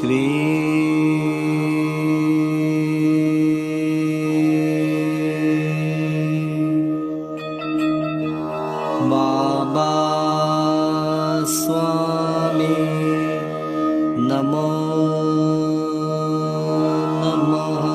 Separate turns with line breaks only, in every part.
श्री बाबा स्वामी नमो नमः।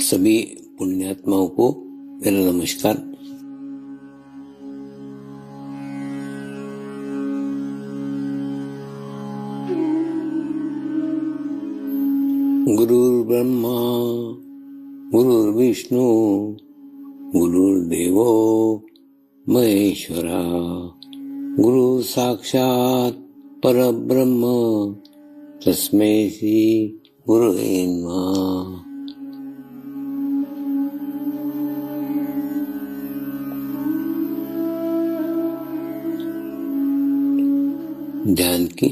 सभी पुण्यात्माओं को मेरा नमस्कार। गुरुर्ब्रह्मा गुरुर्विष्णु गुरुर्देवो महेश्वरा गुरु साक्षात् परब्रह्म तस्मै श्री गुरुवे नमः। ध्यान की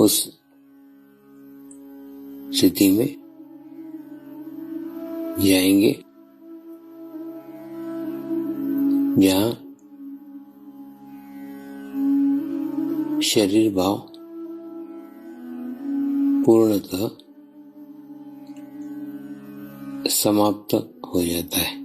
उस स्थिति में जाएंगे जहाँ शरीर भाव पूर्णतः समाप्त हो जाता है।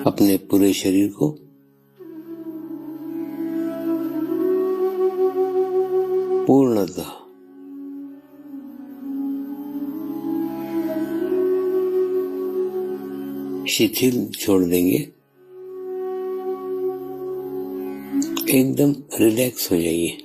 अपने पूरे शरीर को पूर्णतः शिथिल छोड़ देंगे, एकदम रिलैक्स हो जाइए।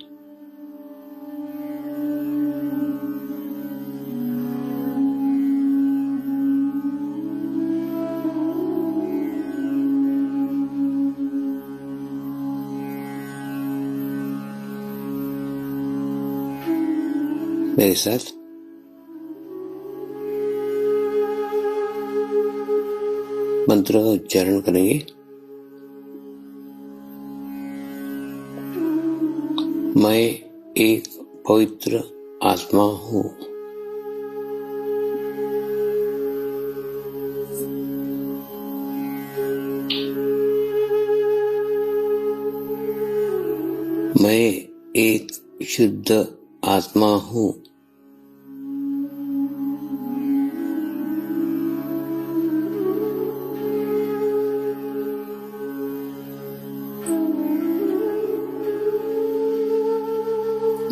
मेरे साथ मंत्र का उच्चारण करेंगे। मैं एक पवित्र आत्मा हूँ। मैं एक शुद्ध आत्मा हूँ।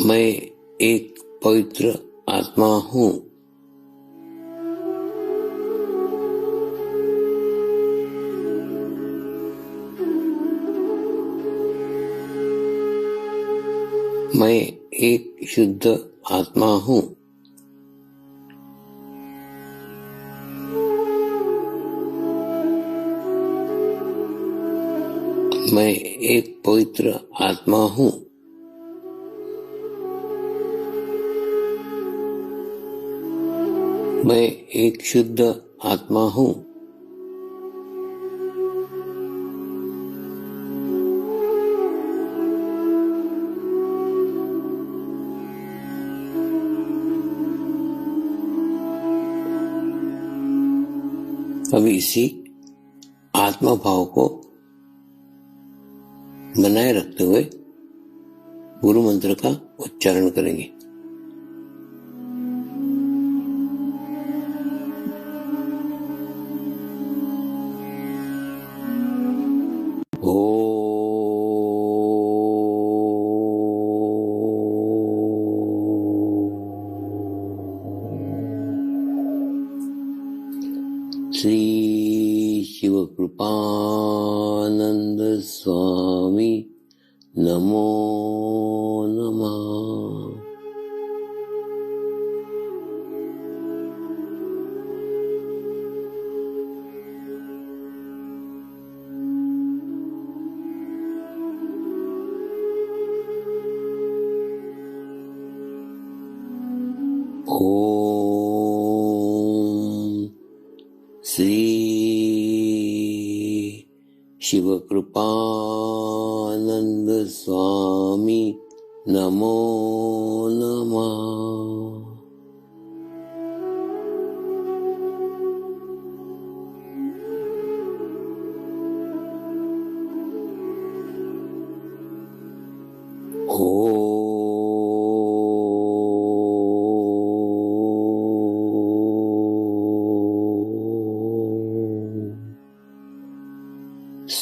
मैं एक पवित्र आत्मा हूँ। मैं एक शुद्ध आत्मा हूँ। मैं एक पवित्र आत्मा हूँ। मैं एक शुद्ध आत्मा हूँ। अब इसी आत्मा भाव को बनाए रखते हुए गुरु मंत्र का उच्चारण करेंगे। श्री शिव कृपानंद स्वामी नमो नमः। ओम श्री शिव कृपानंद स्वामी नमो नमः।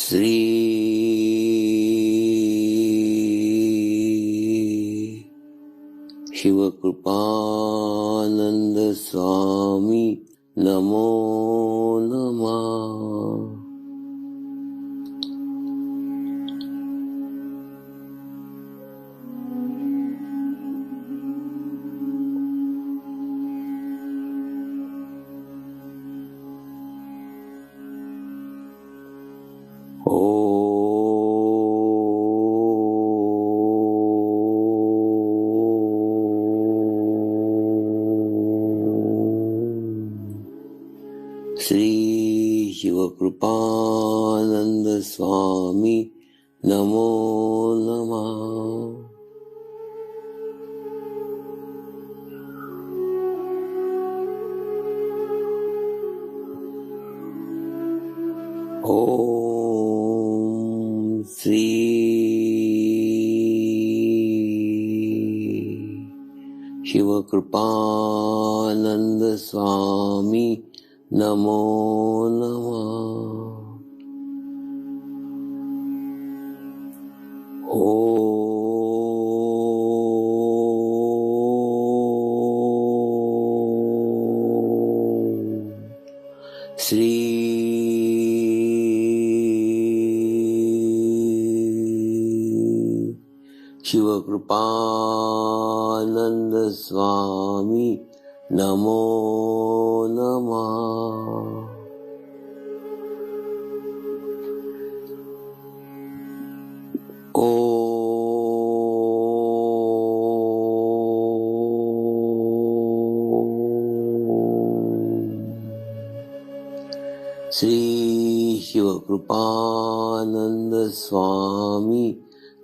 श्री शिव कृपानंद स्वामी नमो नमः। श्री शिव कृपानंद स्वामी नमो नमः। ओम श्री शिव कृपानंद स्वामी नमो नमः। श्री शिव कृपानंद स्वामी नमो नमः। श्री शिव कृपानंद स्वामी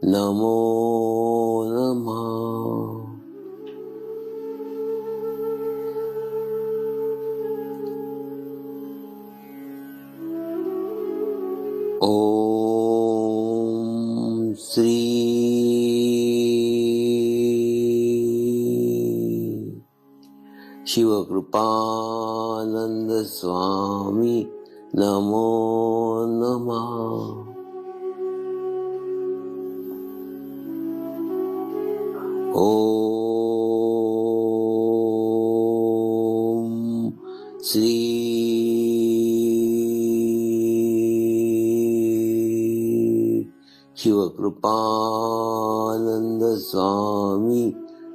नमो नमः। ओम श्री शिव कृपानंद स्वामी नमो नमः। ओम श्री शिव कृपानंद स्वामी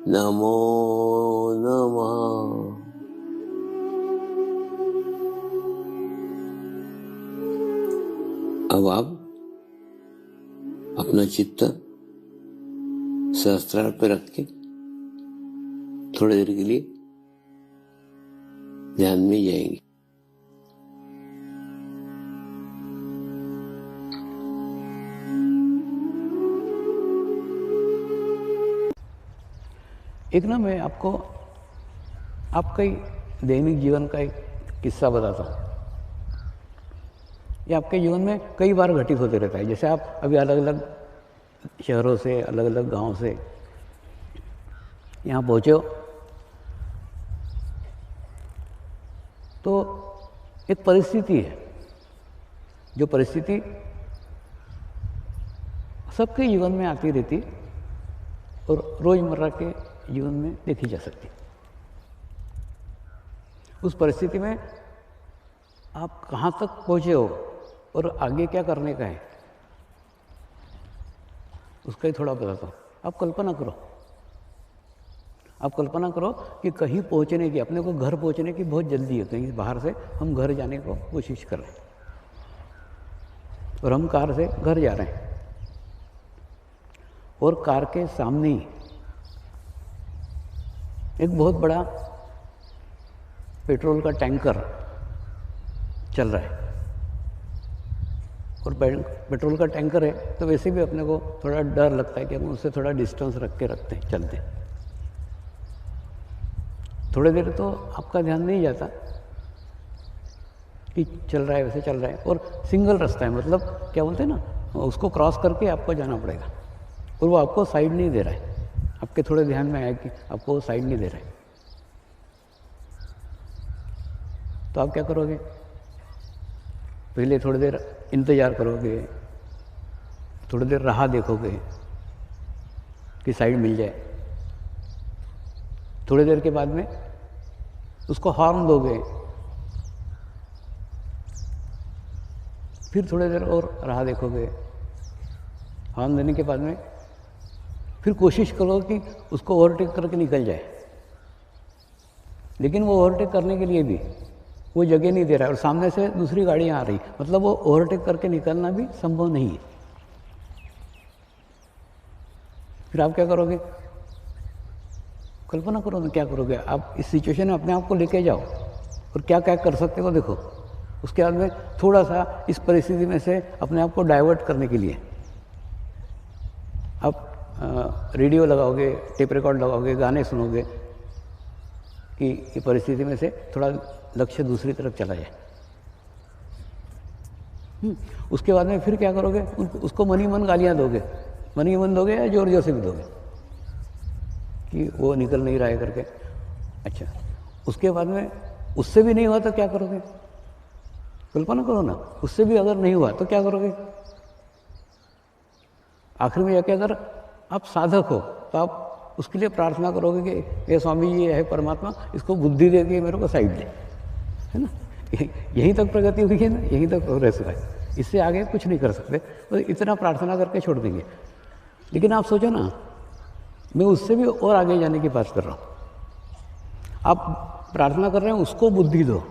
नमो नमः। अब आप अपना चित्त सहस्त्रार पे रख के थोड़ी देर के लिए ध्यान में जाएंगे।
एक ना मैं आपको आपका ही दैनिक जीवन का एक किस्सा बताता हूँ। ये आपके जीवन में कई बार घटित होते रहता है। जैसे आप अभी अलग अलग शहरों से, अलग अलग गांव से यहाँ पहुँचे हो, तो एक परिस्थिति है, जो परिस्थिति सबके जीवन में आती रहती और रोज़मर्रा के जीवन में देखी जा सकती। उस परिस्थिति में आप कहाँ तक पहुँचे हो और आगे क्या करने का है, उसका ही थोड़ा बताता हूँ। आप कल्पना करो, आप कल्पना करो कि कहीं पहुँचने की, अपने को घर पहुँचने की बहुत जल्दी है, कहीं बाहर से हम घर जाने को कोशिश कर रहे हैं और हम कार से घर जा रहे हैं, और कार के सामने ही एक बहुत बड़ा पेट्रोल का टैंकर चल रहा है। और पेट्रोल का टैंकर है तो वैसे भी अपने को थोड़ा डर लगता है कि हम उससे थोड़ा डिस्टेंस रख के रखते हैं, चलते हैं। थोड़ी देर तो आपका ध्यान नहीं जाता कि चल रहा है, वैसे चल रहा है, और सिंगल रास्ता है, मतलब क्या बोलते हैं ना, उसको क्रॉस करके आपको जाना पड़ेगा, और वो आपको साइड नहीं दे रहा है। आपके थोड़े ध्यान में आया कि आपको वो साइड नहीं दे रहा है, तो आप क्या करोगे? पहले थोड़ी देर इंतज़ार करोगे, थोड़ी देर राह देखोगे कि साइड मिल जाए। थोड़ी देर के बाद में उसको हॉर्न दोगे, फिर थोड़ी देर और राह देखोगे। हॉर्न देने के बाद में फिर कोशिश करो कि उसको ओवरटेक करके निकल जाए, लेकिन वो ओवरटेक करने के लिए भी वो जगह नहीं दे रहा है और सामने से दूसरी गाड़ी आ रही, मतलब वो ओवरटेक करके निकलना भी संभव नहीं है। फिर आप क्या करोगे? कल्पना करो ना, क्या करोगे आप? इस सिचुएशन में अपने आप को लेके जाओ और क्या क्या कर सकते हो देखो। उसके बाद में थोड़ा सा इस परिस्थिति में से अपने आप को डाइवर्ट करने के लिए आप रेडियो लगाओगे, टेप रिकॉर्ड लगाओगे, गाने सुनोगे कि ये परिस्थिति में से थोड़ा लक्ष्य दूसरी तरफ चला जाए। उसके बाद में फिर क्या करोगे? उसको मन ही मन गालियाँ दोगे, मन ही मन दोगे या जोर जोर से भी दोगे कि वो निकल नहीं रहा है करके। अच्छा, उसके बाद में उससे भी नहीं हुआ तो क्या करोगे? कल्पना करो ना, उससे भी अगर नहीं हुआ तो क्या करोगे? आखिर में जाके अगर आप साधक हो तो आप उसके लिए प्रार्थना करोगे कि ये स्वामी जी है परमात्मा, इसको बुद्धि दे के मेरे को साइड दे, है ना। यहीं तक प्रगति हुई है ना, यहीं तक प्रोग्रेस हुआ है, इससे आगे कुछ नहीं कर सकते, तो इतना प्रार्थना करके छोड़ देंगे। लेकिन आप सोचो ना, मैं उससे भी और आगे जाने की बात कर रहा हूँ। आप प्रार्थना कर रहे हैं उसको बुद्धि दो,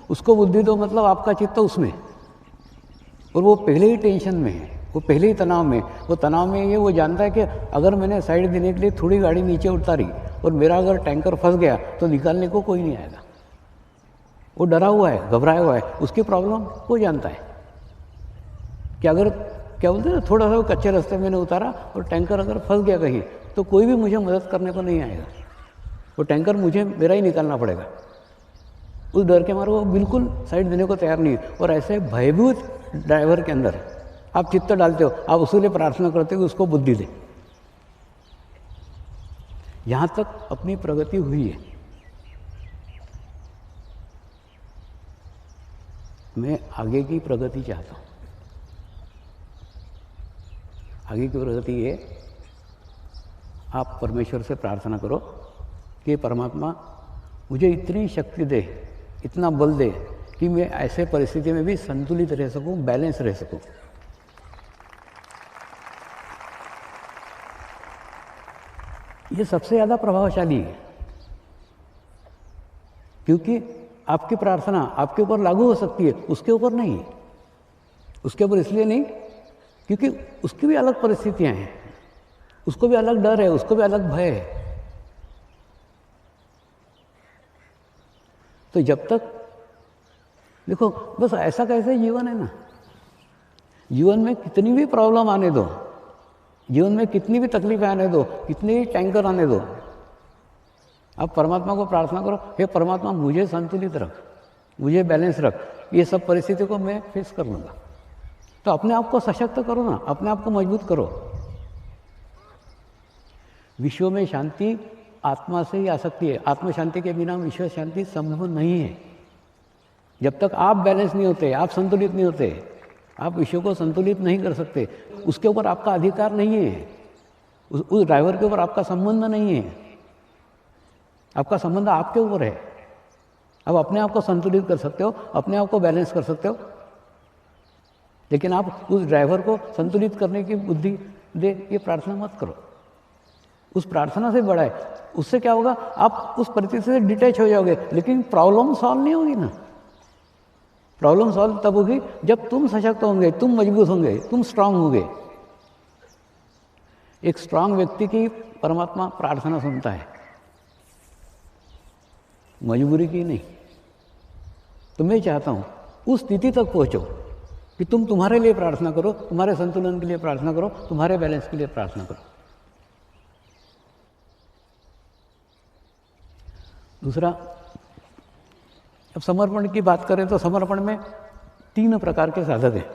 उसको बुद्धि दो, मतलब आपका चित्त उसमें, और वो पहले ही टेंशन में है, वो पहले ही तनाव में। वो तनाव में ये वो जानता है कि अगर मैंने साइड देने के लिए थोड़ी गाड़ी नीचे उतारी और मेरा अगर टैंकर फंस गया तो निकालने को कोई नहीं आएगा। वो डरा हुआ है, घबराया हुआ है, उसकी प्रॉब्लम वो जानता है कि अगर क्या बोलते हैं ना, थोड़ा सा कच्चे रास्ते मैंने उतारा और टैंकर अगर फंस गया कहीं तो कोई भी मुझे मदद करने को नहीं आएगा, वो टैंकर मुझे मेरा ही निकालना पड़ेगा। उस डर के मारे वो बिल्कुल साइड देने को तैयार नहीं है। और ऐसे भयभीत ड्राइवर के अंदर आप चित्त डालते हो, आप उसके लिए प्रार्थना करते हो कि उसको बुद्धि दे। यहाँ तक अपनी प्रगति हुई है। मैं आगे की प्रगति चाहता हूँ। आगे की प्रगति ये, आप परमेश्वर से प्रार्थना करो कि परमात्मा मुझे इतनी शक्ति दे, इतना बल दे कि मैं ऐसे परिस्थिति में भी संतुलित रह सकूं, बैलेंस रह सकूं। ये सबसे ज़्यादा प्रभावशाली है, क्योंकि आपकी प्रार्थना आपके ऊपर लागू हो सकती है, उसके ऊपर नहीं। उसके ऊपर इसलिए नहीं क्योंकि उसकी भी अलग परिस्थितियां हैं, उसको भी अलग डर है, उसको भी अलग भय है। तो जब तक देखो, बस ऐसा कैसे जीवन है ना, जीवन में कितनी भी प्रॉब्लम आने दो, जीवन में कितनी भी तकलीफें आने दो, कितने भी टैंकर आने दो, आप परमात्मा को प्रार्थना करो, हे परमात्मा मुझे संतुलित रख, मुझे बैलेंस रख। ये सब परिस्थिति को मैं फेस कर लूँगा। तो अपने आप को सशक्त करो ना, अपने आप को मजबूत करो। विश्व में शांति आत्मा से ही आ सकती है। आत्म शांति के बिना विश्व शांति संभव नहीं है। जब तक आप बैलेंस नहीं होते, आप संतुलित नहीं होते, आप विश्व को संतुलित नहीं कर सकते। उसके ऊपर आपका अधिकार नहीं है, उस ड्राइवर के ऊपर आपका संबंध नहीं है, आपका संबंध आपके ऊपर है। आप अपने आप को संतुलित कर सकते हो, अपने आप को बैलेंस कर सकते हो, लेकिन आप उस ड्राइवर को संतुलित करने की बुद्धि दे ये प्रार्थना मत करो। उस प्रार्थना से बड़ा है। उससे क्या होगा, आप उस परिस्थिति से डिटैच हो जाओगे, लेकिन प्रॉब्लम सॉल्व नहीं होगी ना। प्रॉब्लम सॉल्व तब होगी जब तुम सशक्त होंगे, तुम मजबूत होंगे, तुम स्ट्रांग होंगे। एक स्ट्रांग व्यक्ति की परमात्मा प्रार्थना सुनता है, मजबूरी की नहीं। तो मैं चाहता हूं उस स्थिति तक पहुंचो कि तुम तुम्हारे लिए प्रार्थना करो, तुम्हारे संतुलन के लिए प्रार्थना करो, तुम्हारे बैलेंस के लिए प्रार्थना करो। दूसरा, अब समर्पण की बात करें तो समर्पण में 3 प्रकार के साधक हैं।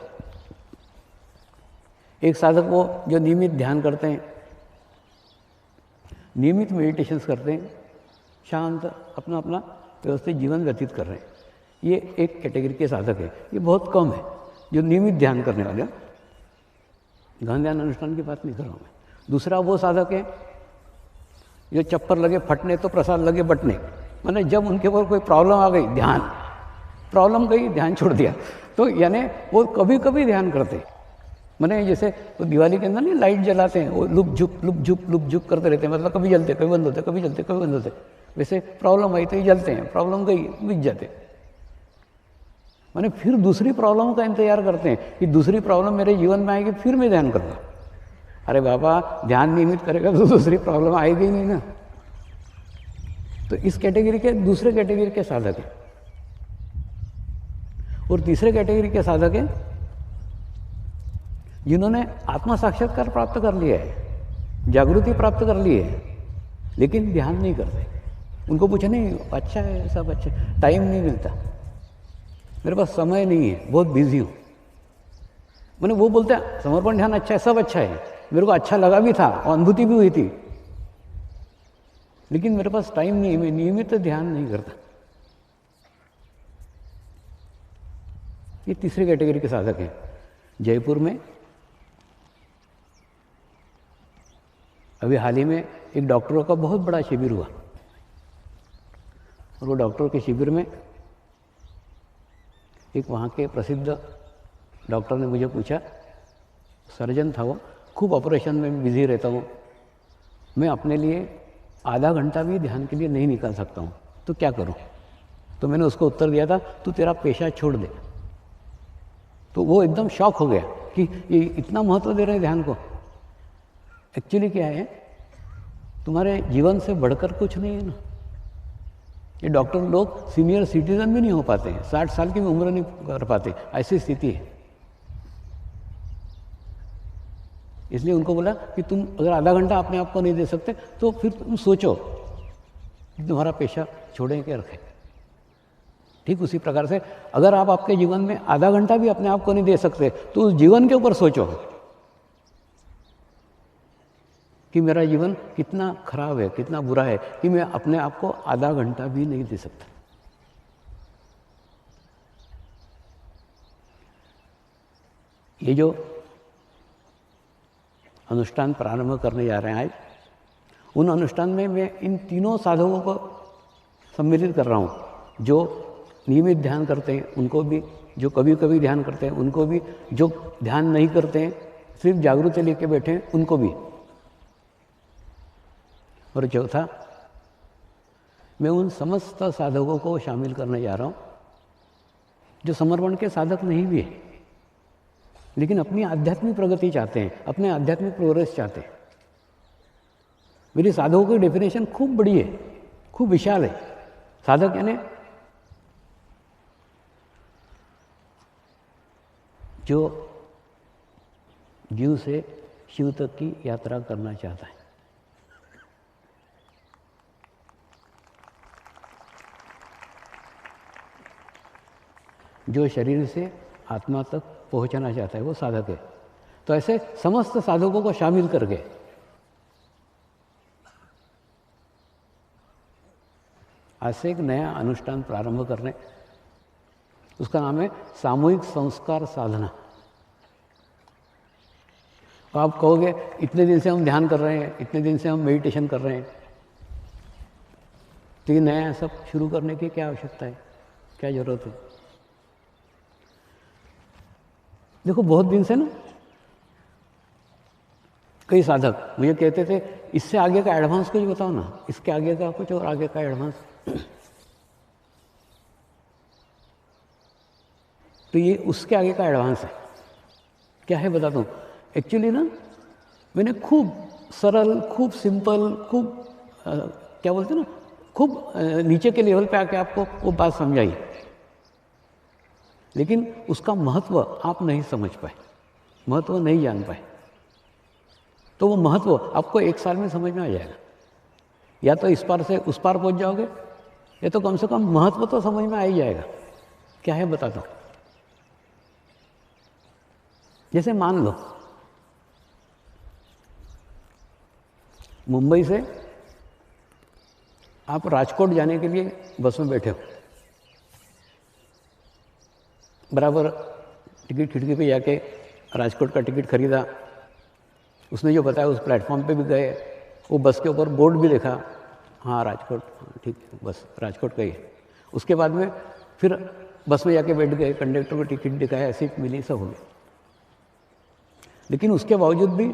एक साधक वो जो नियमित ध्यान करते हैं, नियमित मेडिटेशंस करते हैं, शांत अपना अपना व्यवस्थित जीवन व्यतीत कर रहे हैं, ये एक कैटेगरी के साधक है। ये बहुत कम है जो नियमित ध्यान करने वाले हैं। गहन ध्यान अनुष्ठान की बात नहीं कर रहा हूँ मैं। दूसरा वो साधक है जो चप्पर लगे फटने तो प्रसाद लगे बटने, माने जब उनके ऊपर कोई प्रॉब्लम आ गई, ध्यान प्रॉब्लम गई, ध्यान छोड़ दिया। तो यानी वो कभी कभी ध्यान करते, माने जैसे वो दिवाली के अंदर नहीं लाइट जलाते हैं, वो लुप झुप करते रहते हैं, मतलब कभी जलते कभी बंद होते, कभी जलते कभी बंद होते। वैसे प्रॉब्लम आई तो ये जलते हैं, प्रॉब्लम गई बुझ जाते। माने फिर दूसरी प्रॉब्लम का इंतजार करते हैं कि दूसरी प्रॉब्लम मेरे जीवन में आएगी, फिर मैं ध्यान करूँगा। अरे बाबा, ध्यान नियमित करेगा तो दूसरी प्रॉब्लम आएगी ही नहीं ना। तो इस कैटेगरी के दूसरे कैटेगरी के साधक हैं। और तीसरे कैटेगरी के साधक हैं जिन्होंने आत्मा साक्षात्कार प्राप्त कर लिया है, जागृति प्राप्त कर ली है, लेकिन ध्यान नहीं करते। उनको पूछे नहीं, अच्छा है सब अच्छा, टाइम नहीं मिलता, मेरे पास समय नहीं है, बहुत बिजी हूँ। मैंने वो बोलते हैं समर्पण ध्यान अच्छा है, सब अच्छा है, मेरे को अच्छा लगा भी था और अनुभूति भी हुई थी, लेकिन मेरे पास टाइम नहीं है, मैं नियमित ध्यान नहीं करता। ये तीसरी कैटेगरी के साधक हैं। जयपुर में अभी हाल ही में एक डॉक्टरों का बहुत बड़ा शिविर हुआ, और वो डॉक्टरों के शिविर में एक वहाँ के प्रसिद्ध डॉक्टर ने मुझे पूछा, सर्जन था वो, खूब ऑपरेशन में बिजी रहता हूँ, मैं अपने लिए आधा घंटा भी ध्यान के लिए नहीं निकाल सकता हूँ, तो क्या करूँ? तो मैंने उसको उत्तर दिया था, तू तेरा पेशा छोड़ दे। तो वो एकदम शॉक हो गया कि ये इतना महत्व दे रहे हैं ध्यान को। एक्चुअली क्या है, तुम्हारे जीवन से बढ़कर कुछ नहीं है ना। ये डॉक्टर लोग सीनियर सिटीजन भी नहीं हो पाते हैं, 60 साल की भी उम्र नहीं कर पाते, ऐसी स्थिति है। इसलिए उनको बोला कि तुम अगर आधा घंटा अपने आप को नहीं दे सकते तो फिर तुम सोचो कि तुम्हारा पेशा छोड़ें कि रखें। ठीक उसी प्रकार से अगर आप आपके जीवन में आधा घंटा भी अपने आप को नहीं दे सकते तो उस जीवन के ऊपर सोचो कि मेरा जीवन कितना खराब है, कितना बुरा है कि मैं अपने आप को आधा घंटा भी नहीं दे सकता। ये जो अनुष्ठान प्रारंभ करने जा रहे हैं आज, उन अनुष्ठान में मैं इन तीनों साधकों को सम्मिलित कर रहा हूँ। जो नियमित ध्यान करते हैं उनको भी, जो कभी कभी ध्यान करते हैं उनको भी, जो ध्यान नहीं करते हैं सिर्फ जागृति लेके बैठे हैं उनको भी, और चौथा मैं उन समस्त साधकों को शामिल करने जा रहा हूँ जो समर्पण के साधक नहीं भी है, लेकिन अपनी आध्यात्मिक प्रगति चाहते हैं, अपने आध्यात्मिक प्रोग्रेस चाहते हैं। मेरी साधकों की डेफिनेशन खूब बड़ी है, खूब विशाल है। साधक यानी जो जीव से शिव तक की यात्रा करना चाहता है। जो शरीर से आत्मा तक पहुंचना चाहता है वो साधक है। तो ऐसे समस्त साधकों को शामिल करके आज से एक नया अनुष्ठान प्रारंभ करने, उसका नाम है सामूहिक संस्कार साधना। तो आप कहोगे इतने दिन से हम ध्यान कर रहे हैं, इतने दिन से हम मेडिटेशन कर रहे हैं, तो ये नया सब शुरू करने की क्या आवश्यकता है, क्या जरूरत है? देखो बहुत दिन से ना कई साधक मुझे कहते थे इससे आगे का एडवांस कुछ बताओ ना, इसके आगे का कुछ और आगे का एडवांस। तो ये उसके आगे का एडवांस है। क्या है बताता हूँ। एक्चुअली ना मैंने खूब सरल, खूब सिंपल, खूब क्या बोलते हैं ना, खूब नीचे के लेवल पे आके आपको वो बात समझाई, लेकिन उसका महत्व आप नहीं समझ पाए, महत्व नहीं जान पाए। तो वो महत्व आपको 1 साल में समझ में आ जाएगा। या तो इस पार से उस पार पहुंच जाओगे, या तो कम से कम महत्व तो समझ में आ ही जाएगा। क्या है बताता हूँ। जैसे मान लो मुंबई से आप राजकोट जाने के लिए बस में बैठे हो, बराबर टिकट खिड़की पे जाके राजकोट का टिकट खरीदा, उसने जो बताया उस प्लेटफॉर्म पे भी गए, वो बस के ऊपर बोर्ड भी देखा, हाँ राजकोट, ठीक है बस राजकोट का ही है। उसके बाद में फिर बस में जाके बैठ गए, कंडक्टर को टिकट दिखाया, सीट मिली, सब हो गया। लेकिन उसके बावजूद भी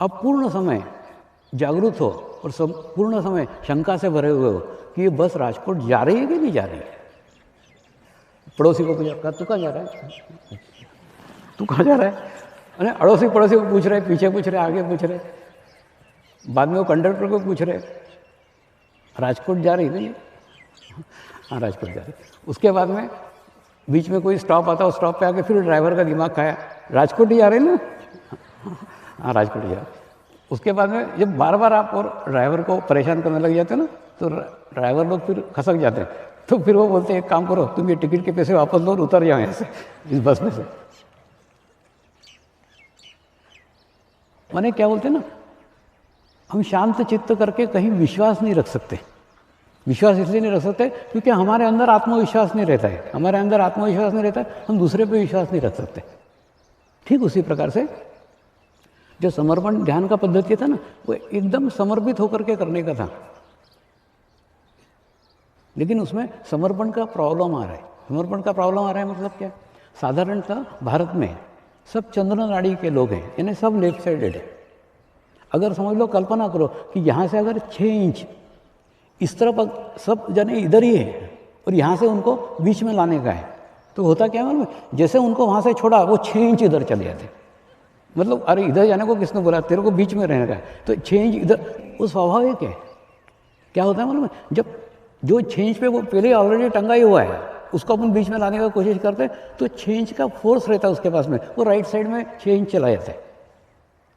आप पूर्ण समय जागरूक हो और सब पूर्ण समय शंका से भरे हुए हो कि ये बस राजकोट जा रही है कि नहीं जा रही है। पड़ोसी को पूछा, तू कहाँ जा रहा है, तू कहाँ जा रहा है? अरे अड़ोसी पड़ोसी को पूछ रहे, पीछे पूछ रहे, आगे पूछ रहे, बाद में वो कंडक्टर को पूछ रहे, राजकोट जा रही नहीं? हाँ राजकोट जा रही। उसके बाद में बीच में कोई स्टॉप आता, उस स्टॉप पे आके फिर ड्राइवर का दिमाग खाया, राजकोट ही जा रहे ना? हाँ राजकोट ही जा रहे। उसके बाद में जब बार बार आप और ड्राइवर को परेशान करने लग जाते हैं ना, तो ड्राइवर लोग फिर खसक जाते हैं। तो फिर वो बोलते हैं एक काम करो, तुम ये टिकट के पैसे वापस लो और उतर जाओ यहाँ से, इस बस में से। माने क्या बोलते हैं ना, हम शांत चित्त करके कहीं विश्वास नहीं रख सकते। विश्वास इसलिए नहीं रख सकते क्योंकि हमारे अंदर आत्मविश्वास नहीं रहता है। हमारे अंदर आत्मविश्वास नहीं रहता है, हम दूसरे पे विश्वास नहीं रख सकते। ठीक उसी प्रकार से जो समर्पण ध्यान का पद्धति था ना, वो एकदम समर्पित होकर के करने का था। लेकिन उसमें समर्पण का प्रॉब्लम आ रहा है। समर्पण का प्रॉब्लम आ रहा है मतलब क्या? साधारणतः भारत में सब चंद्र नाड़ी के लोग हैं, यानी सब लेफ्ट साइडेड है। अगर समझ लो, कल्पना करो कि यहाँ से अगर 6 इंच इस तरफ सब जने इधर ही है और यहाँ से उनको बीच में लाने का है, तो होता क्या मालूम है? जैसे उनको वहाँ से छोड़ा, वो 6 इंच इधर चले जाते। मतलब अरे इधर जाने को किसने बोला, तेरे को बीच में रहने का है, तो 6 इंच इधर, वो स्वाभाविक है। क्या होता है मालूम है? जब जो 6 इंच पे वो पहले ऑलरेडी टंगा ही हुआ है, उसको अपन बीच में लाने का कोशिश करते हैं, तो 6 इंच का फोर्स रहता है उसके पास में, वो राइट साइड में 6 इंच चला जाता है।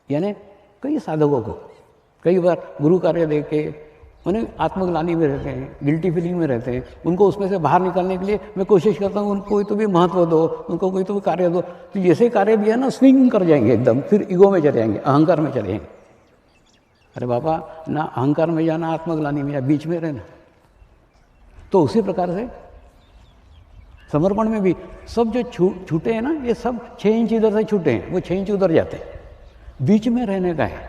यानी कई साधकों को कई बार गुरु कार्य दे के उन्हें आत्मग्लानि में रहते हैं, गिल्टी फीलिंग में रहते हैं, उनको उसमें से बाहर निकालने के लिए मैं कोशिश करता हूँ, उनको कोई तो भी महत्व दो, उनको कोई तो भी कार्य दो, तो जैसे कार्य दिया ना, स्विंग कर जाएंगे एकदम, फिर ईगो में चले जाएंगे, अहंकार में चले जाएंगे। अरे बाबा, ना अहंकार में जाना, आत्मग्लानि में या बीच में रहना। तो उसी प्रकार से समर्पण में भी सब जो छूटे हैं ना, ये सब 6 इंच इधर से छूटे हैं, वो 6 इंच उधर जाते हैं, बीच में रहने का है।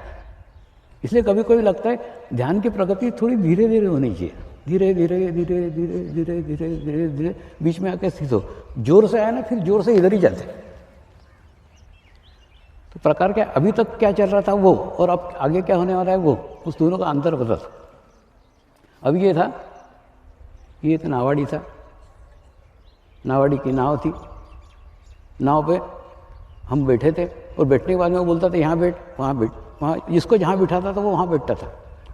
इसलिए कभी कभी लगता है ध्यान की प्रगति थोड़ी धीरे धीरे होनी चाहिए, धीरे धीरे धीरे धीरे धीरे धीरे धीरे धीरे बीच में आके स्थित हो। जोर से आया ना, फिर जोर से इधर ही जाते। तो प्रकार क्या, अभी तक क्या चल रहा था वो, और अब आगे क्या होने वाला है वो, उस दोनों का अंतर बदल। अभी ये था, ये एक नावाड़ी था, नावाड़ी की नाव थी, नाव पे हम बैठे थे, और बैठने के बाद में वो बोलता था यहाँ बैठ, वहाँ बैठ, वहाँ जिसको जहाँ बिठाता था वो वहाँ बैठता था,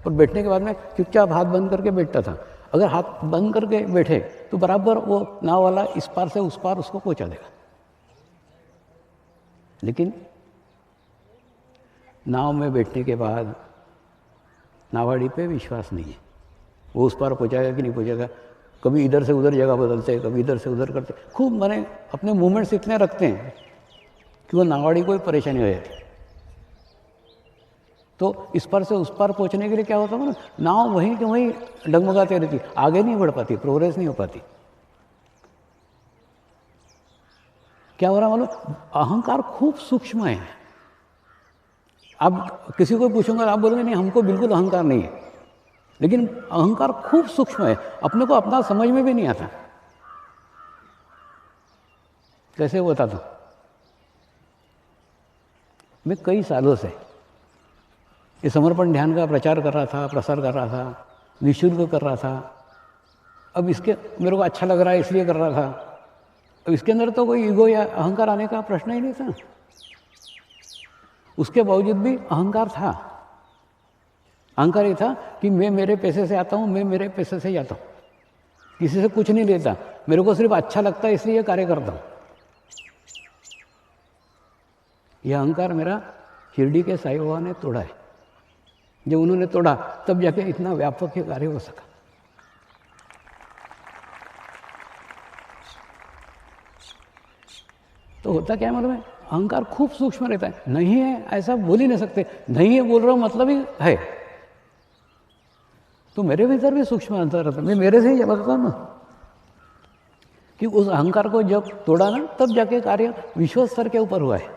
और बैठने के बाद में चुपचाप हाथ बंद करके बैठता था। अगर हाथ बंद करके बैठे तो बराबर वो नाव वाला इस पार से उस पार उसको पहुँचा देगा। लेकिन नाव में बैठने के बाद नावाड़ी पे विश्वास नहीं है, वो उस पार पहुँचाएगा कि नहीं पहुँचाएगा। कभी इधर से उधर जगह बदलते, कभी इधर से उधर करते, खूब माने अपने मूवमेंट्स इतने रखते हैं कि वो नावाड़ी को ही परेशानी हो जाती है। तो इस पार से उस पार पहुंचने के लिए क्या होता है ना, नाव वहीं के वहीं डगमगाती रहती, आगे नहीं बढ़ पाती, प्रोग्रेस नहीं हो पाती। क्या हो रहा मालूम, अहंकार खूब सूक्ष्म है। आप किसी को पूछूंगा आप बोलोगे नहीं हमको बिल्कुल अहंकार नहीं है, लेकिन अहंकार खूब सूक्ष्म है, अपने को अपना समझ में भी नहीं आता। कैसे होता था, मैं कई सालों से ये समर्पण ध्यान का प्रचार कर रहा था, प्रसार कर रहा था, निःशुल्क कर रहा था। अब इसके मेरे को अच्छा लग रहा है इसलिए कर रहा था। अब इसके अंदर तो कोई ईगो या अहंकार आने का प्रश्न ही नहीं था। उसके बावजूद भी अहंकार था। अहंकार ये था कि मैं मेरे पैसे से आता हूँ, मैं मेरे पैसे से जाता हूँ, किसी से कुछ नहीं लेता, मेरे को सिर्फ अच्छा लगता है इसलिए कार्य करता हूँ। यह अहंकार मेरा शिरडी के साईं बाबा ने तोड़ा है। जब उन्होंने तोड़ा तब जाके इतना व्यापक ये कार्य हो सका। तो होता क्या है मालूम है, अहंकार खूब सूक्ष्म रहता है। नहीं है ऐसा बोल ही नहीं सकते, नहीं है बोल रहा हूं मतलब ही है। तो मेरे भीतर भी सूक्ष्म अंतर रहता है, मैं मेरे से ही बताता हूं ना कि उस अहंकार को जब तोड़ा ना तब जाके कार्य विश्व स्तर के ऊपर हुआ है।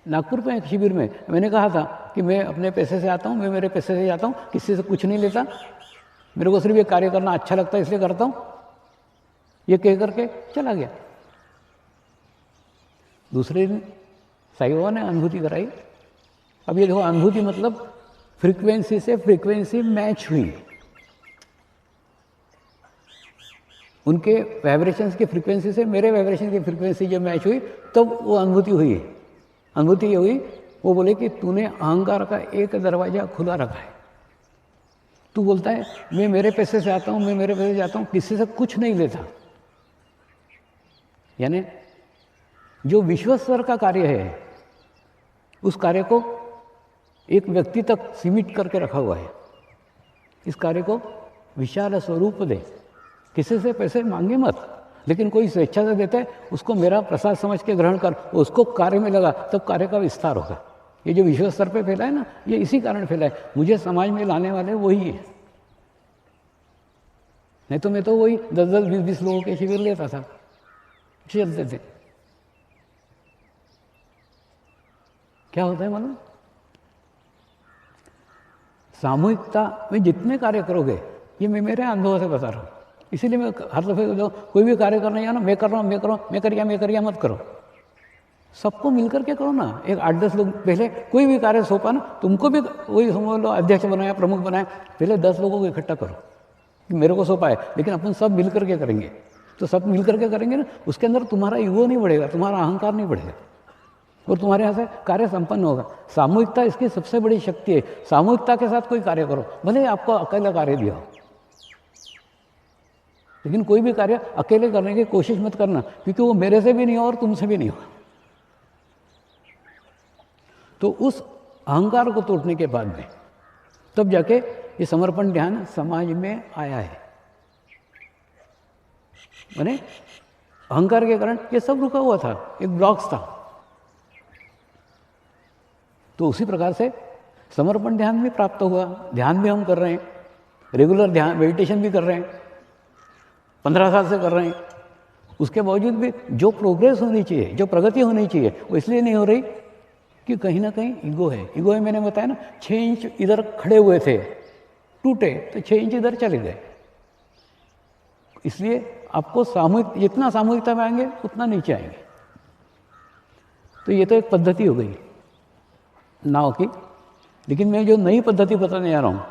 नागपुर में एक शिविर में मैंने कहा था कि मैं अपने पैसे से आता हूँ, मैं मेरे पैसे से जाता हूँ, किसी से कुछ नहीं लेता, मेरे को सिर्फ ये कार्य करना अच्छा लगता है इसलिए करता हूँ, ये कह करके चला गया। दूसरे दिन साईं बाबा ने अनुभूति कराई। अब ये देखो, अनुभूति मतलब फ्रीक्वेंसी से फ्रीक्वेंसी मैच हुई, उनके वाइब्रेशंस की फ्रीक्वेंसी से मेरे वाइब्रेशन की फ्रीक्वेंसी जब मैच हुई तब वो अनुभूति हुई है। अनुभूति ये हुई, वो बोले कि तूने अहंकार का एक दरवाजा खुला रखा है। तू बोलता है मैं मेरे पैसे से आता हूँ, मैं मेरे पैसे से जाता हूँ, किसी से कुछ नहीं लेता। यानी जो विश्व स्तर का कार्य है उस कार्य को एक व्यक्ति तक सीमित करके रखा हुआ है। इस कार्य को विशाल स्वरूप दे, किसी से पैसे मांगे मत, लेकिन कोई स्वेच्छा से देता है उसको मेरा प्रसाद समझ के ग्रहण कर, उसको कार्य में लगा, तब कार्य का विस्तार होगा। ये जो विश्व स्तर पे फैला है ना, ये इसी कारण फैला है, मुझे समाज में लाने वाले वही है। नहीं तो मैं तो वही 10-10, 20-20 लोगों के शिविर लेता था, चलते थे। क्या होता है मालूम, सामूहिकता में जितने कार्य करोगे, ये मैं मेरे अनुभव से बता रहा हूँ, इसीलिए मैं हर दफे कोई भी कार्य करना है ना, मैं कर रहा हूँ, मैं करिया मत करो, सबको मिलकर के करो ना। एक 8-10 लोग पहले कोई भी कार्य सौंपा ना, तुमको भी वही समझ लो अध्यक्ष बनाया, प्रमुख बनाया, पहले 10 लोगों को इकट्ठा करो कि मेरे को सौंपा है, लेकिन अपन सब मिल करके करेंगे। तो सब मिल करके करेंगे ना, उसके अंदर तुम्हारा ईगो नहीं बढ़ेगा, तुम्हारा अहंकार नहीं बढ़ेगा, और तुम्हारे यहाँ से कार्य संपन्न होगा। सामूहिकता इसकी सबसे बड़ी शक्ति है। सामूहिकता के साथ कोई कार्य करो, भले आपको अकेला कार्य दिया हो, लेकिन कोई भी कार्य अकेले करने की कोशिश मत करना, क्योंकि वो मेरे से भी नहीं हो और तुमसे भी नहीं हो। तो उस अहंकार को तोड़ने के बाद में तब जाके ये समर्पण ध्यान समाज में आया है। माने अहंकार के कारण ये सब रुका हुआ था, एक ब्लॉक्स था। तो उसी प्रकार से समर्पण ध्यान भी प्राप्त हुआ, ध्यान भी हम कर रहे हैं, रेगुलर ध्यान मेडिटेशन भी कर रहे हैं, 15 साल से कर रहे हैं। उसके बावजूद भी जो प्रोग्रेस होनी चाहिए, जो प्रगति होनी चाहिए, वो इसलिए नहीं हो रही कि कहीं ना कहीं ईगो है। ईगो है, मैंने बताया ना, 6 इंच इधर खड़े हुए थे, टूटे तो 6 इंच इधर चले गए। इसलिए आपको सामूहिक, जितना सामूहिकता में आएंगे उतना नीचे आएंगे। तो ये तो एक पद्धति हो गई नाव की, लेकिन मैं जो नई पद्धति बताने जा रहा हूँ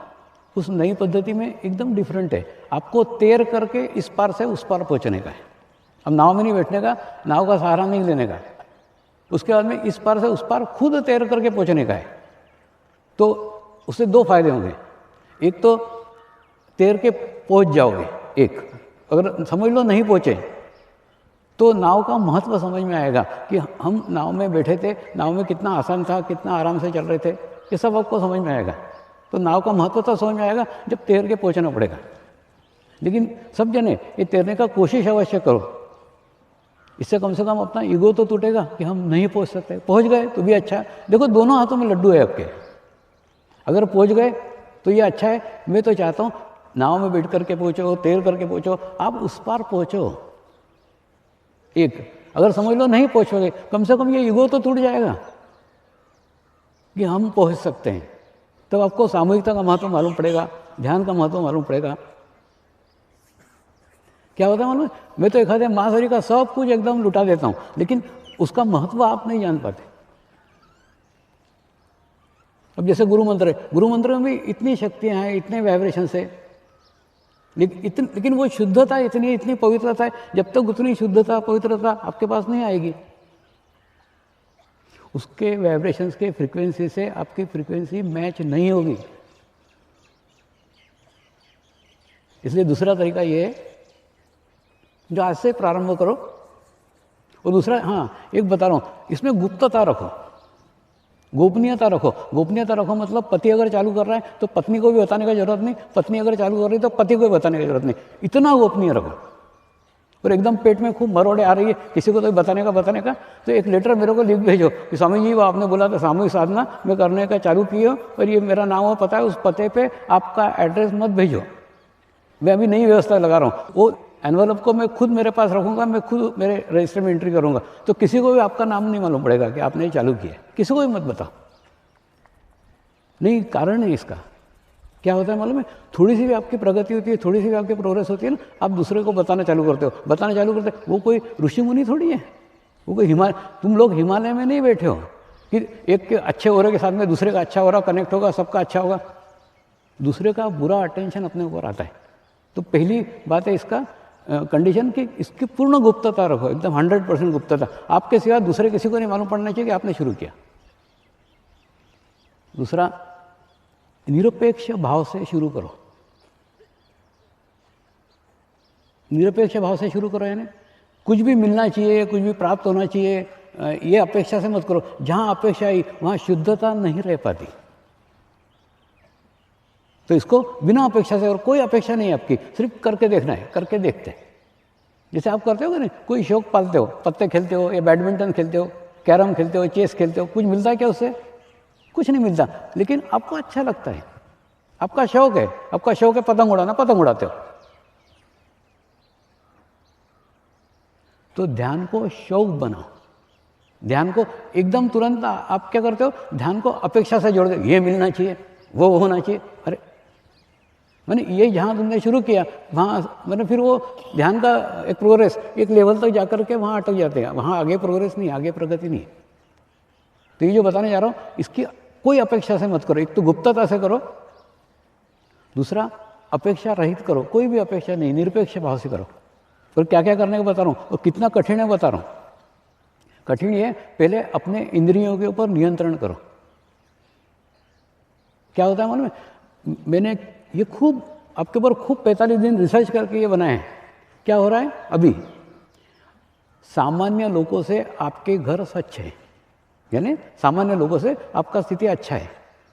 उस नई पद्धति में एकदम डिफरेंट है। आपको तैर करके इस पार से उस पार पहुँचने का है। अब नाव में नहीं बैठने का, नाव का सहारा नहीं लेने का, उसके बाद में इस पार से उस पार खुद तैर करके पहुँचने का है। तो उससे 2 फायदे होंगे। एक तो तैर के पहुँच जाओगे, एक अगर समझ लो नहीं पहुँचे तो नाव का महत्व समझ में आएगा कि हम नाव में बैठे थे, नाव में कितना आसान था, कितना आराम से चल रहे थे, ये सब आपको समझ में आएगा। तो नाव का महत्व तो समझ में आएगा जब तैर के पहुंचना पड़ेगा। लेकिन सब जने ये तैरने का कोशिश अवश्य करो, इससे कम से कम अपना ईगो तो टूटेगा कि हम नहीं पहुंच सकते। पहुंच गए तो भी अच्छा है, देखो दोनों हाथों में लड्डू है आपके। अगर पहुंच गए तो ये अच्छा है। मैं तो चाहता हूँ नाव में बैठ करके पहुँचो, तैर करके पहुँचो, आप उस पार पहुँचो। एक अगर समझ लो नहीं पहुँचोगे, कम से कम ये ईगो तो टूट जाएगा कि हम पहुँच सकते हैं। तब आपको सामूहिकता का महत्व मालूम पड़ेगा, ध्यान का महत्व मालूम पड़ेगा। क्या होता है मालूम है, मैं तो एक माँ का सब कुछ एकदम लुटा देता हूँ, लेकिन उसका महत्व आप नहीं जान पाते। अब जैसे गुरु मंत्र है, गुरु मंत्र में भी इतनी शक्तियाँ हैं, इतने वाइब्रेशंस है, लेकिन वो शुद्धता इतनी पवित्रता है, जब तक उतनी शुद्धता पवित्रता आपके पास नहीं आएगी, उसके वाइब्रेशंस के फ्रीक्वेंसी से आपकी फ्रीक्वेंसी मैच नहीं होगी। इसलिए दूसरा तरीका ये है, जो आज से प्रारंभ करो। और दूसरा, हाँ एक बता रहा हूँ, इसमें गुप्तता रखो, गोपनीयता रखो। गोपनीयता रखो मतलब पति अगर चालू कर रहा है तो पत्नी को भी बताने का जरूरत नहीं, पत्नी अगर चालू कर रही है तो पति को भी बताने की जरूरत नहीं, इतना गोपनीय रखो। और एकदम पेट में खूब मरोड़े आ रही है किसी को तो बताने का, तो एक लेटर मेरे को लिख भेजो कि स्वामी जी वो आपने बोला था सामूहिक साधना मैं करने का चालू की हो, और ये मेरा नाम और पता है, उस पते पे आपका एड्रेस मत भेजो, मैं अभी नई व्यवस्था लगा रहा हूँ। वो एनवलप को मैं खुद मेरे पास रखूँगा, मैं खुद मेरे रजिस्टर में एंट्री करूँगा, तो किसी को भी आपका नाम नहीं मालूम पड़ेगा कि आपने चालू किया, किसी को भी मत बताओ। नहीं, कारण है इसका क्या होता है मालूम है, थोड़ी सी भी आपकी प्रगति होती है, थोड़ी सी भी आपकी प्रोग्रेस होती है ना, आप दूसरे को बताना चालू करते हो। वो कोई ऋषि मुनि थोड़ी है, वो कोई तुम लोग हिमालय में नहीं बैठे हो कि एक के अच्छे हो रहे के साथ में दूसरे का अच्छा हो रहा, कनेक्ट होगा, सबका अच्छा होगा। दूसरे का बुरा अटेंशन अपने ऊपर आता है। तो पहली बात है इसका कंडीशन कि इसकी पूर्ण गुप्तता रखो, एकदम 100% गुप्तता। आपके सिवा दूसरे किसी को नहीं मालूम पड़ना चाहिए कि आपने शुरू किया। दूसरा, निरपेक्ष भाव से शुरू करो। निरपेक्ष भाव से शुरू करो यानी कुछ भी मिलना चाहिए, कुछ भी प्राप्त होना चाहिए, ये अपेक्षा से मत करो। जहाँ अपेक्षा आई वहाँ शुद्धता नहीं रह पाती। तो इसको बिना अपेक्षा से, और कोई अपेक्षा नहीं है आपकी, सिर्फ करके देखना है, करके देखते हैं। जैसे आप करते हो कि नहीं, कोई शौक पालते हो, पत्ते खेलते हो या बैडमिंटन खेलते हो, कैरम खेलते हो, चेस खेलते हो, कुछ मिलता है क्या उससे? कुछ नहीं मिलता, लेकिन आपको अच्छा लगता है, आपका शौक है पतंग उड़ाना, पतंग उड़ाते हो। तो ध्यान को शौक बनाओ, ध्यान को एकदम तुरंत आप क्या करते हो, ध्यान को अपेक्षा से जोड़ दो, ये मिलना चाहिए, वो होना चाहिए। अरे मैंने ये जहाँ तुमने शुरू किया वहाँ मैंने फिर वो ध्यान का एक प्रोग्रेस एक लेवल तक जाकर के वहाँ अटक जाते हैं, वहाँ आगे प्रोग्रेस नहीं, आगे प्रगति नहीं। तो ये जो बताने जा रहा हूँ इसकी कोई अपेक्षा से मत करो। एक तो गुप्तता से करो, दूसरा अपेक्षा रहित करो, कोई भी अपेक्षा नहीं, निरपेक्ष भाव से करो। और क्या क्या करने को बता रहा हूँ और कितना कठिन है बता रहा हूँ। कठिन ये, पहले अपने इंद्रियों के ऊपर नियंत्रण करो। क्या होता है मालूम है, मैंने ये खूब आपके ऊपर खूब 45 दिन रिसर्च करके ये बनाए हैं। क्या हो रहा है अभी, सामान्य लोगों से आपके घर स्वच्छ है, यानी सामान्य लोगों से आपका स्थिति अच्छा है।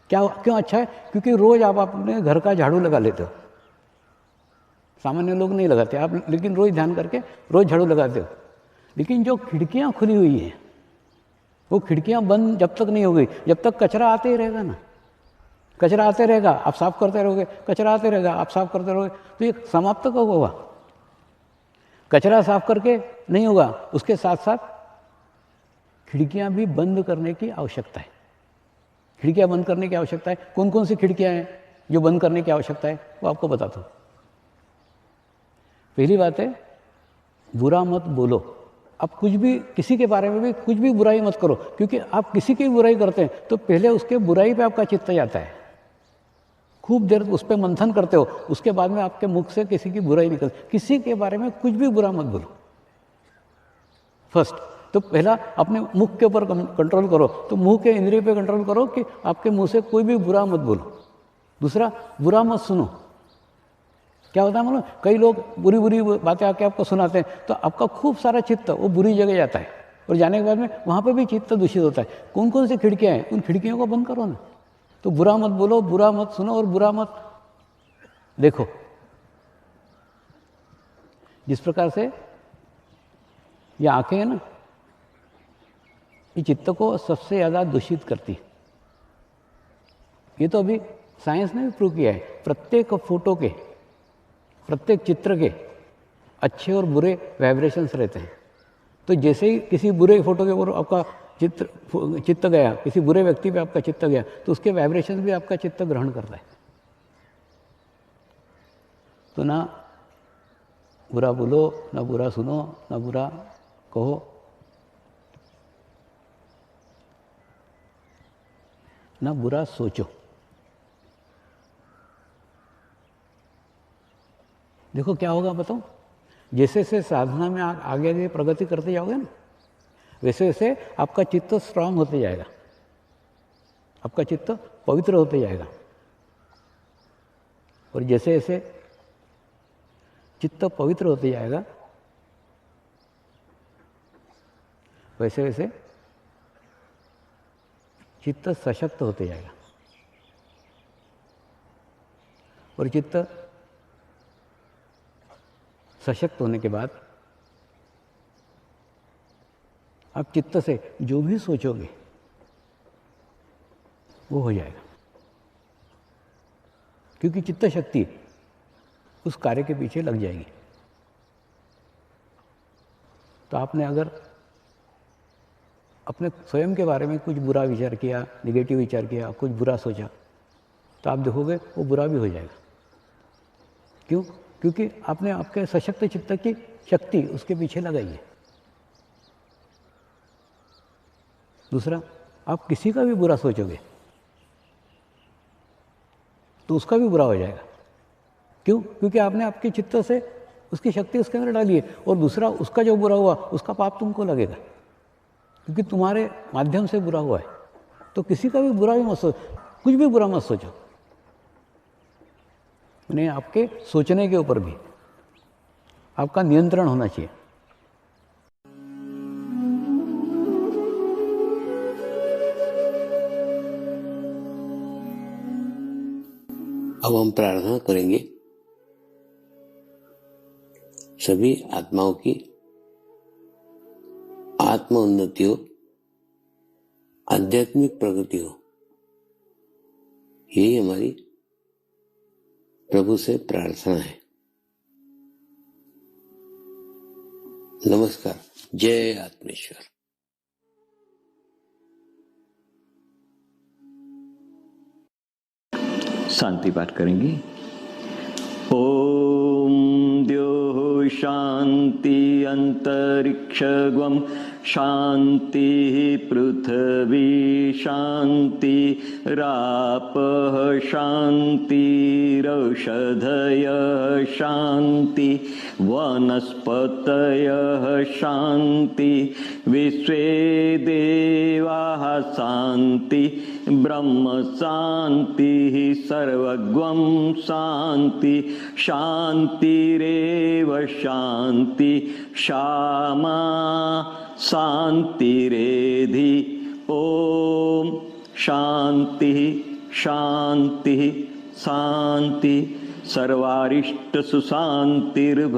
क्यों अच्छा है? क्योंकि रोज आप अपने घर का झाड़ू लगा लेते हो। सामान्य लोग नहीं लगाते आप, लेकिन रोज ध्यान करके रोज झाड़ू लगाते हो। लेकिन जो खिड़कियां खुली हुई हैं, वो खिड़कियां बंद जब तक नहीं हो गई, जब तक कचरा आते ही रहेगा ना, कचरा आते रहेगा, आप साफ करते रहोगे, कचरा आते रहेगा, आप साफ करते रहोगे, तो ये समाप्त कब होगा? कचरा साफ करके नहीं होगा, उसके साथ साथ खिड़कियां भी बंद करने की आवश्यकता है। खिड़कियां बंद करने की आवश्यकता है। कौन कौन सी खिड़कियां हैं जो बंद करने की आवश्यकता है, वो आपको बताता हूँ। पहली बात है, बुरा मत बोलो। आप कुछ भी, किसी के बारे में भी कुछ भी बुराई मत करो, क्योंकि आप किसी की बुराई करते हैं तो पहले उसके बुराई पे आपका चित्त जाता है, खूब देर उस पर मंथन करते हो, उसके बाद में आपके मुख से किसी की बुराई निकलती। किसी के बारे में कुछ भी बुरा मत बोलो फर्स्ट। तो पहला अपने मुख के ऊपर कंट्रोल करो, तो मुंह के इंद्रिय पे कंट्रोल करो कि आपके मुंह से कोई भी बुरा मत बोलो। दूसरा, बुरा मत सुनो। क्या होता है मालूम, कई लोग बुरी बुरी बातें आके आपको सुनाते हैं, तो आपका खूब सारा चित्त वो बुरी जगह जाता है, और जाने के बाद में वहाँ पे भी चित्त दूषित होता है। कौन कौन सी खिड़कियाँ हैं, उन खिड़कियों को बंद करो ना। तो बुरा मत बोलो, बुरा मत सुनो और बुरा मत देखो। जिस प्रकार से ये आंखें हैं ना, ये चित्त को सबसे ज़्यादा दूषित करती है। ये तो अभी साइंस ने भी प्रूव किया है। प्रत्येक फोटो के, प्रत्येक चित्र के अच्छे और बुरे वाइब्रेशंस रहते हैं। तो जैसे ही किसी बुरे फोटो के ऊपर आपका चित्त गया, किसी बुरे व्यक्ति पे आपका चित्त गया, तो उसके वाइब्रेशंस भी आपका चित्त ग्रहण करता है। तो ना बुरा बोलो, ना बुरा सुनो, ना बुरा कहो, ना बुरा सोचो। देखो क्या होगा बताओ, जैसे जैसे साधना में आगे आगे प्रगति करते जाओगे ना, वैसे वैसे आपका चित्त स्ट्रांग होते जाएगा, आपका चित्त पवित्र होते जाएगा। और जैसे जैसे चित्त पवित्र होते जाएगा, वैसे वैसे चित्त सशक्त होते जाएगा। और चित्त सशक्त होने के बाद आप चित्त से जो भी सोचोगे वो हो जाएगा, क्योंकि चित्त शक्ति उस कार्य के पीछे लग जाएगी। तो आपने अगर अपने स्वयं के बारे में कुछ बुरा विचार किया, निगेटिव विचार किया, कुछ बुरा सोचा, तो आप देखोगे वो बुरा भी हो जाएगा। क्यों? क्योंकि आपने आपके सशक्त चित्त की शक्ति उसके पीछे लगाई है। दूसरा, आप किसी का भी बुरा सोचोगे तो उसका भी बुरा हो जाएगा। क्यों? क्योंकि आपने आपके चित्त से उसकी शक्ति उसके अंदर डाली है। और दूसरा, उसका जो बुरा हुआ उसका पाप तुमको लगेगा, क्योंकि तुम्हारे माध्यम से बुरा हुआ है। तो किसी का भी बुरा भी मत सोचो, कुछ भी बुरा मत सोचो। उन्हें आपके सोचने के ऊपर भी आपका नियंत्रण होना चाहिए।
अब हम प्रार्थना करेंगे सभी आत्माओं की आत्म उन्नति हो, आध्यात्मिक प्रगति हो। यही हमारी प्रभु से प्रार्थना है। नमस्कार। जय आत्मेश्वर।
शांति पाठ करेंगे। ओम द्यो शांति अंतरिक्षगम शांति पृथ्वी शांति रापः शांतिरौषधयः शांति वनस्पतयः शांति विश्वे देवाः शांति ब्रह्म शांति सर्वगं शांति शांतिरेव शांति क्षमा शांतिरेधि। ओम शांति शांति शांति सर्वारिष्ट सुशांतिर्भवतु।